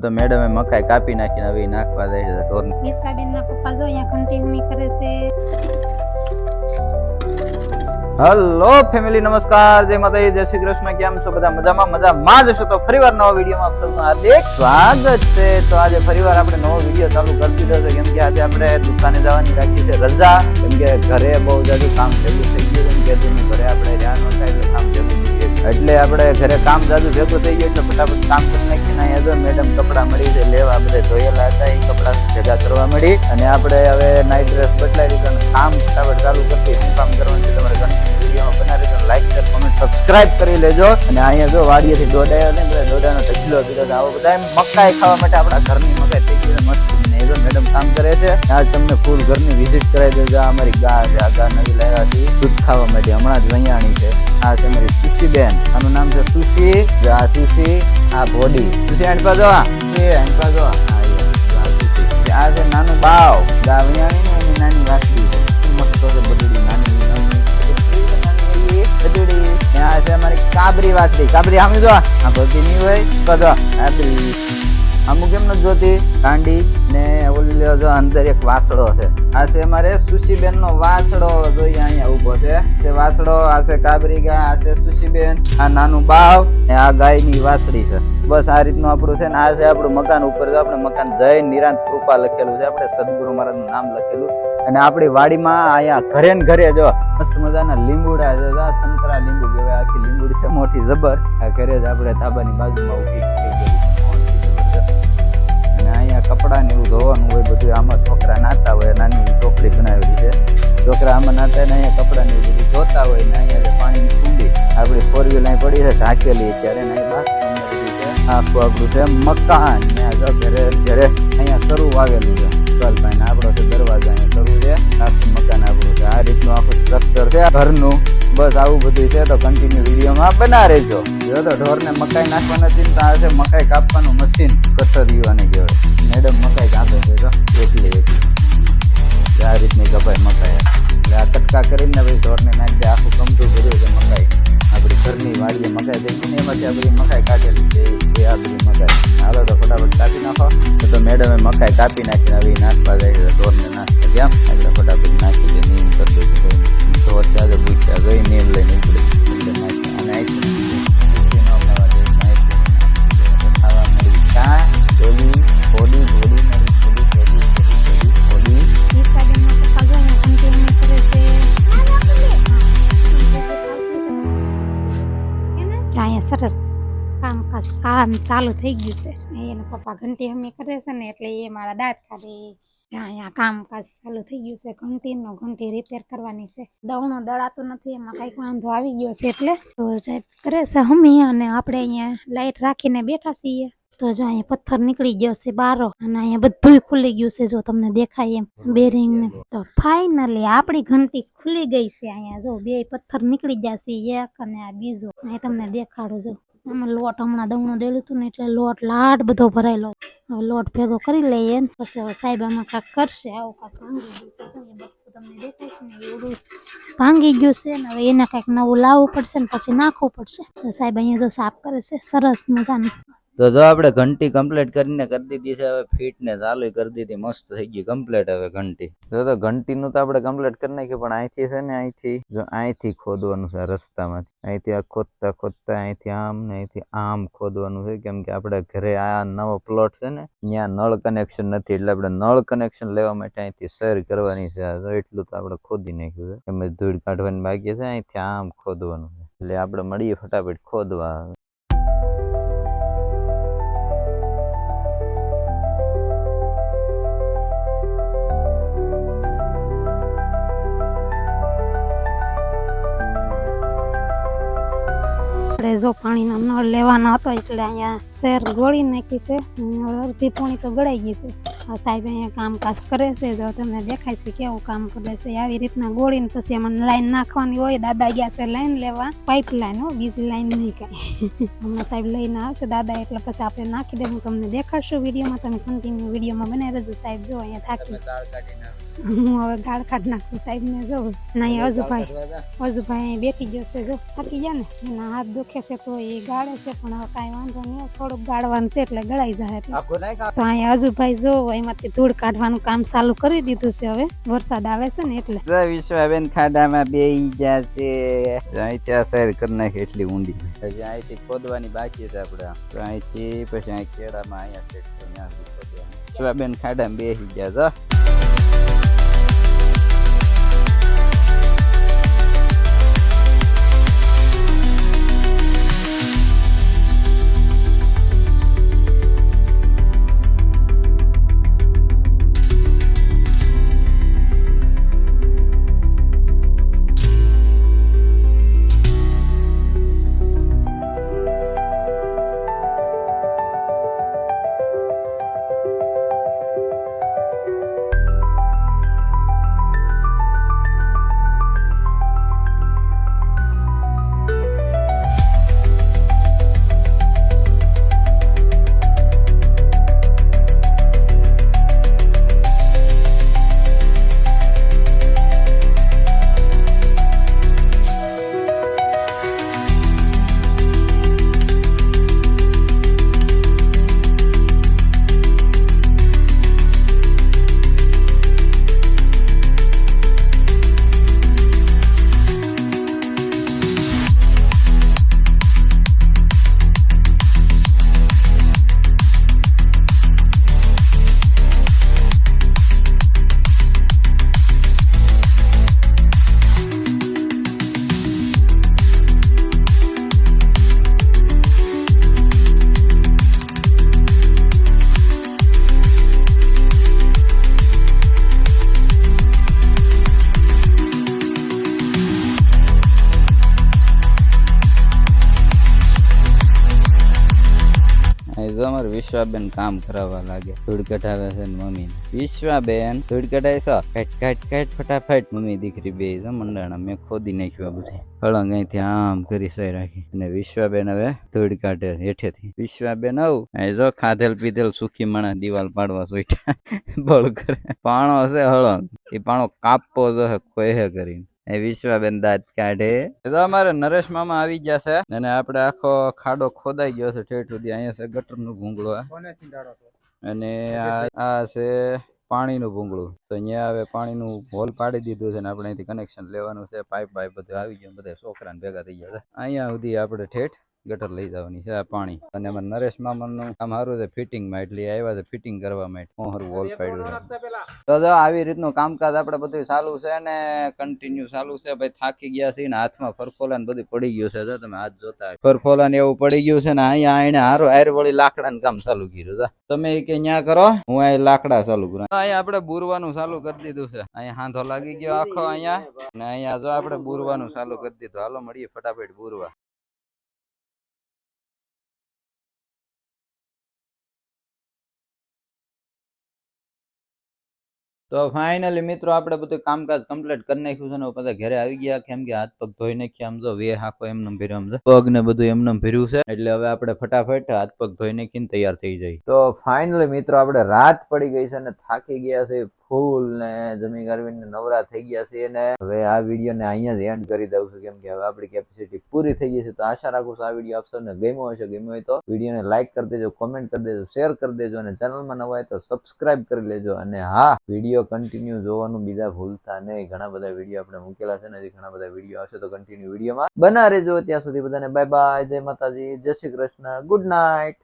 તો મેડમે મકાઈ કાપી નાખીને હવે નાખવા જાય છે ઢોરને. વિશ્વાબેનના પપ્પા જો અહીંયા કન્ટિન્યુ કરે છે. હલો ફેમિલી, નમસ્કાર, જય માતાજી, જય શ્રી કૃષ્ણ. કેમ છો બધા? મજામાં જ છો? તો ફરીવાર નવા વિડીયોમાં આપ સૌનું હાર્દિક સ્વાગત છે. તો આજે ફરીવાર આપણે નવો વિડીયો ચાલુ કરી દીધો છે, કેમ કે આજે આપણે દુકાને જવાની રાખી છે રજા, કેમ કે ઘરે બહુ જાજુ કામ ભેગું થઈ ગયું છે. ઘરે આપણે ધ્યાન નહોતા એટલે કામ ભેગું થઈ ગયું, એટલે આપણે ઘરે કામ જાજુ ભેગું થઈ ગયું એટલે ફટાફટ કામ કરી નાખીને અહીંયા જો મેડમ કપડા મળી છે લેવા. આપણે ધોયેલા હતા એ કપડા ભેગા કરવા મળી અને આપણે હવે નાઇટ ડ્રેસ બદલાવી દીધો. કામ ફટાફટ ચાલુ કરી શું કામ કરવાનું છે તમારે લાઈક શેર કોમેન્ટ સબસ્ક્રાઇબ કરી લેજો. અને અહીંયા જો વાડીએથી દોડાયો ને બધા દોડાનો ઢગલો દીધો. આવો બધા મકાઈ ખાવા માટે આપણા ઘરની મકાઈ થઈ ગઈ મસ્ત. ને જો મેડમ કામ કરે છે. આજ તમને ફૂલ ઘરની વિઝિટ કરાવી દેજો. અમારી ગા છે, આ ગા નવી લાવ્યા છે દૂધ ખાવા માટે, હમણાં જ વૈયાણી છે. આ છે અમારી સુશી બેન, આનું નામ છે સુશી. આ સુશી, આ ભોડી. સુશી આંટપા જો, આંટપા જો, આ છે નાનું બાવ. ગા વૈયાણી ને એની નાની વાસળી છે, મસ્ત છે બદડી નાની. આ છે અમારી કાબરી વાસળી. કાબરી આમ જો, આ ભરતી નહીં હોય તો કાબરી અમુક એમ નથી જોતી કાંડી ને ઓલી જો અંદર એક વાસળો છે. આ છે અમારે સુશીબેન નો વાસળો, જોઈએ અહીંયા ઉભો છે તે વાસળો. આ છે કાબરી ગા, આ છે સુશીબેન, આ નાનું બાવ ને આ ગાય ની વાસળી છે. બસ આ રીતનું આપણું છે ને આ છે આપણું મકાન. ઉપર જો આપણે મકાન જય નિરાંત કૃપા લખેલું છે, આપણે સદગુરુ મહારાજ નું નામ લખેલું. અને આપણી વાડીમાં અહીંયા ઘરે ને ઘરે જો મસ્ત મજાના લીંબુડા છે. સંતરા લીંબુ કહેવાય, આખી લીંબુડી છે મોટી જબર. આ ઘરે જ આપણે ધાબાની બાજુમાં ઉભી થઈ ગઈ. અને અહીંયા કપડા ને એવું ધોવાનું હોય બધું. આમાં છોકરા નાતા હોય, નાની ચોકડી બનાવેલી છે. છોકરા આમાં નાતા ને અહીંયા કપડા ને એવું બધું ધોતા હોય. ને અહીંયા પાણીની કુંડી આપણી 4 વ્હીલ અહીં પડી છે ઢાંકેલી અત્યારે. આખું આપણું છે મકાન. ઘરે ઘરે અહીંયા શરૂ વાવેલું છે. ભાઈ આપણો છે દરવાજો, અહીંયા શરૂ છે. આખું મકાન આપણું છે. આ રીતનું આખું સ્ટ્રક્ચર છે ઘરનું. બસ આવું બધું છે. તો કન્ટિન્યુ વિડીયોમાં બના રહેજો. જો તો ઢોરને મકાઈ નાખવા નથી તો આ છે મકાઈ કાપવાનું મશીન, કસરિયું આને કહેવાય. મેડમ મકાઈ કાપે છે જો એકલી આ રીતની કપાય મકાઈ. એટલે આ કટકા કરીને પછી ઢોરને નાખી દે. આખું કમતું ભર્યું છે મકાઈ. આપણી ઘરની વાડીએ મકાઈ થઈ ગઈ ને એમાંથી આ બધી મકાઈ કાઢેલી છે એ આ બધી મકાઈ. હાલો તો ફટાફટ કાપી નાખો. તો મેડમે મકાઈ કાપી નાખીને હવે નાખવા જાય છે ઢોરને નાખવા. કેમ એટલે ફટાફટ નાખી દે. નીમ કરતું તો અત્યારે પૂછ્યા ગઈ નીમ લઈને નીકળે એટલે નાખી અને ખાવા મળી. ક્યાં થોડી થોડી થોડી અહીંયા સરસ કામ ચાલુ થઈ ગયું છે. એના પપ્પા ઘંટી હમી કરે છે ને એટલે એ મારા દાંત કાઢે. અહીંયા કામકાજ ચાલુ થઈ ગયું છે. ઘંટી રિપેર કરવાની છે. દવણો દળાતું નથી, એમાં કઈક વાંધો આવી ગયો છે એટલે તો કરે છે હમી. અને આપણે અહીંયા લાઈટ રાખીને બેઠા છીએ. તો જો અહીંયા પથ્થર નીકળી ગયો છે બારો અને અહીંયા બધું ખુલી ગયું છે. જો તમને દેખાય એમ બેરિંગ ને. તો ફાઇનલી આપણી ઘંટી ખુલી ગઈ છે. અહીંયા જો 2 પથ્થર નીકળી ગયા છે, એક અને આ બીજો. અહીં તમને દેખાડું જો આમાં લોટ હમણાં દવણું દેલું હતું ને એટલે લોટ લાટ બધો ભરાયેલો. હવે લોટ ભેગો કરી લઈએ ને પછી હવે સાહેબ આમાં કાંક કરશે. આવું કાંક ભાંગી ગયું છે. તમને દેખાય છે ને એવડું ભાંગી ગયું છે ને હવે એને કાંઈક નવું લાવવું પડશે ને પછી નાખવું પડશે. તો સાહેબ અહીંયા જો સાફ કરે છે સરસ મજાનું. તો જો આપણે ઘંટી કમ્પ્લીટ કરીને કરી દીધી છે. હવે ફિટ ને ચાલુ કરી દીધી, મસ્ત થઈ ગઈ કમ્પ્લીટ હવે ઘંટી. તો ઘંટીનું તો આપણે કમ્પ્લીટ કરી નાખ્યું, પણ અહીંથી છે ને અહીંથી ખોદવાનું છે રસ્તામાંથી. અહીંથી આ ખોદતા ખોદતા અહીંથી આમ ને અહીંથી આમ ખોદવાનું છે, કેમ કે આપણે ઘરે આ નવો પ્લોટ છે ને ત્યાં નળ કનેક્શન નથી એટલે આપણે નળ કનેક્શન લેવા માટે અહીંથી શેર કરવાની છે. એટલું તો આપણે ખોદી નાખ્યું છે. એમ ધૂળ કાઢવાની બાકી છે, અહીંથી આમ ખોદવાનું છે. એટલે આપણે મળીએ ફટાફટ ખોદવા. જો પાણીનો નળ લેવાનો હતો એટલે અહીંયા શેર ગોળી નાખી છે. અડધી પોણી તો ગળાઈ ગઈ છે. આ સાહેબ અહીંયા કામકાજ કરે છે, જો તમને દેખાય છે કેવું કામ કરે છે. આવી રીતના ગોળીને પછી એમાં લાઈન નાખવાની હોય. દાદા ગયા છે લાઈન લેવા, પાઇપ લાઈન હો, બીજી લાઈન નહીં કાંઈ. હમણાં સાહેબ લઈને આવશે દાદા, એટલે પછી આપણે નાખી દે. હું તમને દેખાડશું વિડીયોમાં, તમે કન્ટિન્યુ વિડીયોમાં બનાવી રહેજો. સાહેબ જો અહીંયા થાકી, હું હવે ગાળ કાઢ નાખું સાહેબને. જો ના અહીંયા અજુભાઈ અહીં બેઠી ગયો છે. જો થાકી ગયા ને, એના હાથ દુખે છે તો એ ગાળે છે, પણ હવે કાંઈ વાંધો નહીં, થોડુંક ગાળવાનું છે એટલે ગળાઈ જાય. એટલે તો અહીંયા અજુભાઈ જો એમાંથી ધૂળ કાઢવાનું કામ ચાલુ કરી દીધું છે. હવે વરસાદ આવે છે ને એટલે વિશ્વાબેન ખાડામાં બેહી જશે. ત્યાં સૈર કરી નાખી એટલી ઊંડી. પછી અહીંથી ખોદવાની બાકી છે આપણે. તો અહીંથી પછી અહીં કેળામાં અહીંયા છે ત્યાં સુધી ખોદવાની. વિશ્વાબેન ખાડામાં બેહી ગયા. અમારે વિશ્વાબેન કામ કરાવવા લાગે. ધૂળ કઢાવે છે ને મમ્મી. વિશ્વાબેન ધૂળ કઢાવીશો? કટ ફટાફટ. મમ્મી દીકરી બે મંડાણા. મેં ખોદી નાખ્યું આ બધું. હળંગ અહીંથી આમ કરી સહી રાખી. અને વિશ્વાબેન હવે ધૂળ કાઢે હેઠેથી. વિશ્વાબેન આવું જો ખાધેલ પીધેલ સુખી માણસ દિવાલ પાડવા સોઈટા બળ કરે. પાણો હશે હળંગ, એ પાણો કાપવો જો કોઈ હે કરીને. એ વિશ્વાબેન દાંત કાઢે. તો અમારે નરેશ મામા આવી ગયા છે અને આપણે આખો ખાડો ખોદાઈ ગયો છે ઠેઠ સુધી. અહીંયા છે ગટર નું ભૂંગળું અને આ છે પાણી નું ભૂંગળું. તો અહીંયા હવે પાણી નું હોલ પાડી દીધું છે ને આપણે અહીંથી કનેક્શન લેવાનું છે. પાઇપ બધું આવી ગયું. બધા છોકરાને ભેગા થઈ ગયા છે. અહીંયા સુધી આપણે ઠેઠ ગટર લઈ જવાની છે આ પાણી. અને અમારે નરેશ મામાનું કામ સારું છે ફિટિંગ માં, એટલે આવ્યા છે ફિટિંગ કરવા માટે. હું વોલ પાડ્યું છે. તો જો આવી રીતનું કામકાજ આપણે બધું ચાલુ છે ને કન્ટિન્યુ ચાલુ છે. ભાઈ થાકી ગયા છે ને હાથમાં ફરફોલા ને બધું પડી ગયું છે. જો તમે હાથ જોતા ફરફોલા ને એવું પડી ગયું છે ને અહીંયા એને હારું આયર વળી લાકડા ને કામ ચાલુ કર્યું છે. તમે કે ન્યા કરો, હું અહીં લાકડા ચાલુ કરું. અહીંયા આપણે બુરવાનું ચાલુ કરી દીધું છે. અહીંયા હાંધો લાગી ગયો આખો અહીંયા. ને અહીંયા જો આપણે બુરવાનું ચાલુ કરી દીધું. હાલો મળીએ ફટાફટ બુરવા. તો ફાઇનલી મિત્રો આપણે બધું કામકાજ કમ્પ્લીટ કરી નાખ્યું છે ને બધા ઘરે આવી ગયા. કેમ કે હાથ પગ ધોઈ નાખ્યા. આમ જો વે હાકો એમને ભર્યું, આમ પગ ને બધું એમને ભર્યું છે. એટલે હવે આપણે ફટાફટ હાથ પગ ધોઈ નાખીને તૈયાર થઈ જાય. તો ફાઇનલી મિત્રો આપણે રાત પડી ગઈ છે ને થાકી ગયા છે ફૂલ ને જમી કરવીને નવરા થઈ ગયા છે. અને હવે આ વિડીયો ને અહીંયા જ એન્ડ કરી દઉં છું, કેમ કે હવે આપણી કેપેસિટી પૂરી થઈ ગઈ છે. તો આશા રાખું છું આ વિડીયો આપ સૌને ગમ્યો હશે. ગમ્યો હોય તો વિડીયોને લાઈક કરી દેજો, કોમેન્ટ કરી દેજો, શેર કરી દેજો અને ચેનલમાં નવા હોય તો સબસ્ક્રાઇબ કરી લેજો. અને હા, વિડીયો કન્ટિન્યુ જોવાનું બીજા ભૂલતા નહીં. ઘણા બધા વિડીયો આપણે મૂકેલા છે ને, હજી ઘણા બધા વિડીયો આવશે તો કન્ટિન્યુ વિડીયોમાં બના રહેજો. ત્યાં સુધી બધાને બાય બાય, જય માતાજી, જય શ્રી કૃષ્ણ, ગુડ નાઇટ.